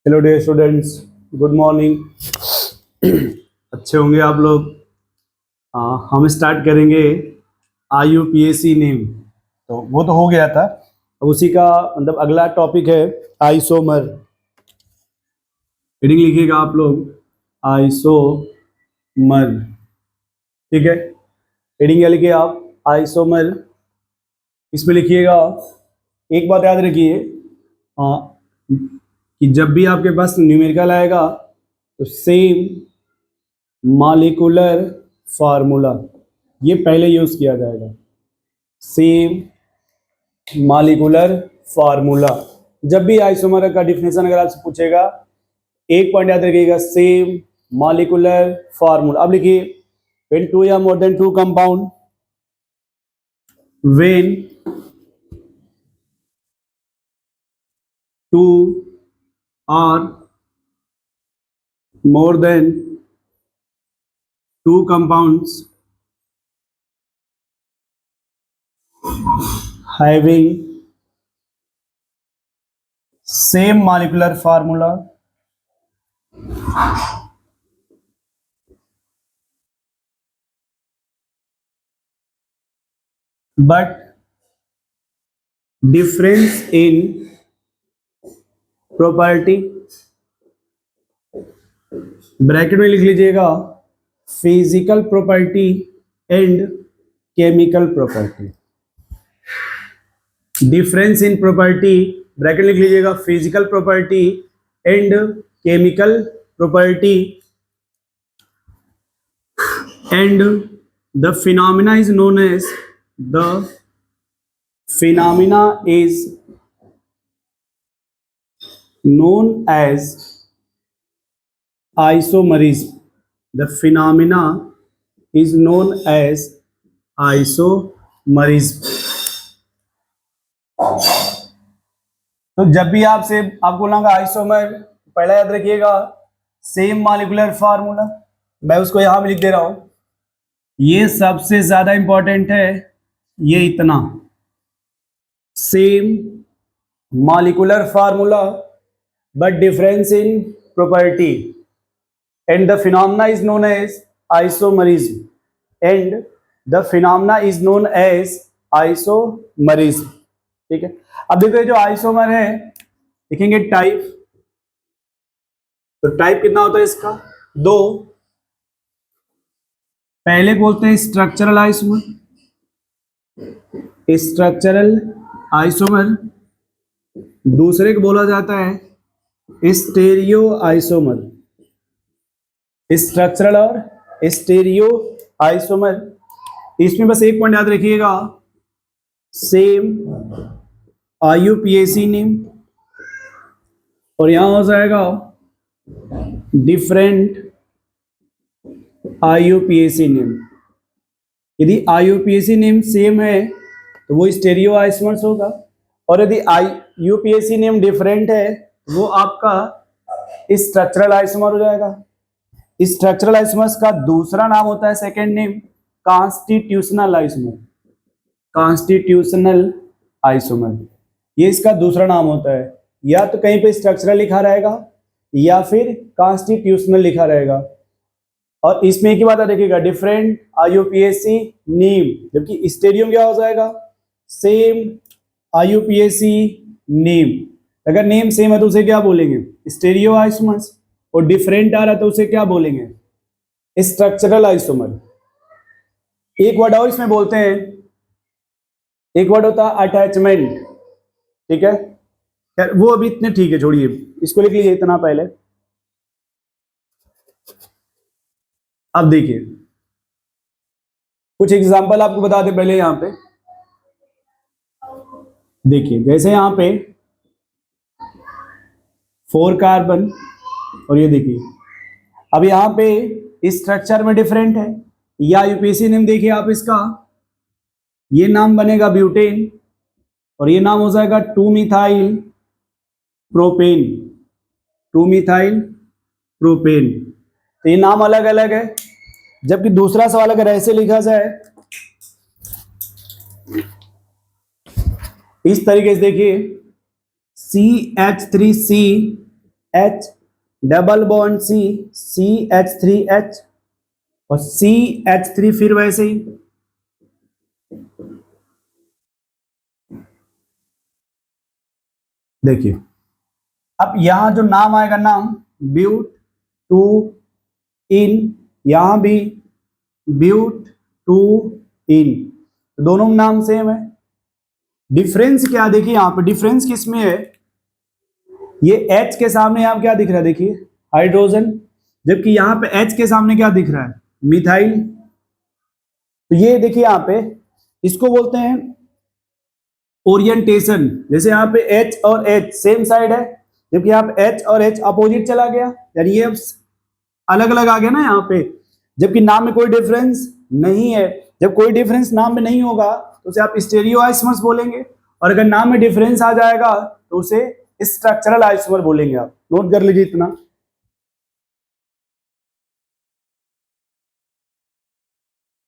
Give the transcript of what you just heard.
Hello dear students, good morning. अच्छे होंगे आप लोग। हम स्टार्ट करेंगे IUPAC नेम। तो वो तो हो गया था, अब उसी का मतलब अगला टॉपिक है आइसोमर। हेडिंग लिखिएगा आप लोग, आइसोमर। ठीक है, हेडिंग क्या लिखिए आप, आइसोमर। इसमें लिखिएगा, एक बात याद रखिए कि जब भी आपके पास न्यूमेरिकल आएगा तो सेम मॉलिक्यूलर फार्मूला ये पहले यूज किया जाएगा। सेम मॉलिक्यूलर फार्मूला, जब भी आइसोमर का डिफिनेशन अगर आपसे पूछेगा, एक पॉइंट याद रखिएगा, सेम मॉलिक्यूलर फार्मूला। अब लिखिए, व्हेन टू या more than two compound, when two are more than two compounds having same molecular formula but difference in property, bracket में लिख लीजिएगा, physical property and chemical property. Difference in property, bracket लिख लीजिएगा, physical property and chemical property, and the phenomena is known as, the phenomena is known as isomerism. The phenomena is known as isomerism. तो जब भी आपको बोलांगा isomer, पहला याद रखिएगा same molecular formula. मैं उसको यहां भी लिख दे रहा हूं, ये सबसे ज्यादा इंपॉर्टेंट है, ये इतना, same molecular formula but difference in property and the phenomena is known as isomerism, and the phenomena is known as isomerism. ठीक है, अब देखो जो आइसोमर है, देखेंगे टाइप, तो टाइप कितना होता है इसका, दो। पहले बोलते हैं स्ट्रक्चरल आइसोमर, स्ट्रक्चरल आइसोमर। दूसरे को बोला जाता है स्टेरियो आइसोमर, स्ट्रक्चरल और स्टेरियो आइसोमर। इसमें बस एक पॉइंट याद रखिएगा, सेम IUPAC नेम, और यहां हो जाएगा डिफरेंट IUPAC नेम। यदि IUPAC नेम सेम है तो वो स्टेरियो आइसोमर्स होगा, और यदि IUPAC नेम डिफरेंट है वो आपका स्ट्रक्चरल आइसोमर हो जाएगा। स्ट्रक्चरल आइसोमर्स का दूसरा नाम होता है, second name, constitutional isomer. Constitutional isomer ये इसका दूसरा नाम होता है, या तो कहीं पे स्ट्रक्चरल लिखा रहेगा या फिर कॉन्स्टिट्यूशनल लिखा रहेगा। और इसमें एक ही बात देखिएगा, डिफरेंट IUPAC नेम, जबकि स्टेरियो क्या हो जाएगा, सेम IUPAC नेम। अगर नेम सेम है तो उसे क्या बोलेंगे, स्टेरियो आइसोमर्स, और डिफरेंट आ रहा है तो उसे क्या बोलेंगे, स्ट्रक्चरल आइसोमर। एक वर्ड और इसमें बोलते हैं, एक वर्ड होता है अटैचमेंट। ठीक है, यार वो अभी इतने ठीक है, छोड़िए, इसको लिख लीजिए इतना पहले। अब देखिए कुछ एग्जांपल आपको बता दें पहले। यहां पे देखिए, जैसे यहां पे 4 कार्बन, और ये देखिए, अब यहां पे स्ट्रक्चर में डिफरेंट है, या IUPAC नेम देखिए आप इसका, ये नाम बनेगा ब्यूटेन, और ये नाम हो जाएगा 2-मिथाइल प्रोपेन। 2-मिथाइल प्रोपेन, तो ये नाम अलग अलग है। जबकि दूसरा सवाल अगर ऐसे लिखा जाए, इस तरीके से देखिए, CH3C H double bond C, CH3H और CH3 फिर वैसे ही। देखिए अब यहां जो नाम आएगा नाम ब्यूट टू इन, यहां भी ब्यूट टू इन, दोनों नाम सेम है। डिफरेंस क्या देखिए यहां पे डिफरेंस किसमें है, ये H के सामने यहां क्या दिख रहा है देखिए हाइड्रोजन, जबकि यहां पे H के सामने क्या दिख रहा है मिथाइल। तो ये देखिए यहां पे इसको बोलते हैं ओरिएंटेशन, जैसे यहाँ पे H और H सेम साइड है, जबकि यहाँ पे H और H अपोजिट चला गया, यानी ये अलग अलग आ गया ना यहाँ पे, जबकि नाम में कोई डिफरेंस नहीं है। जब कोई डिफरेंस नाम में नहीं होगा तो उसे आप स्टेरियो आइसोमर्स बोलेंगे, और अगर नाम में डिफरेंस आ जाएगा तो उसे स्ट्रक्चरल आइसोमर बोलेंगे। आप नोट कर लीजिए इतना।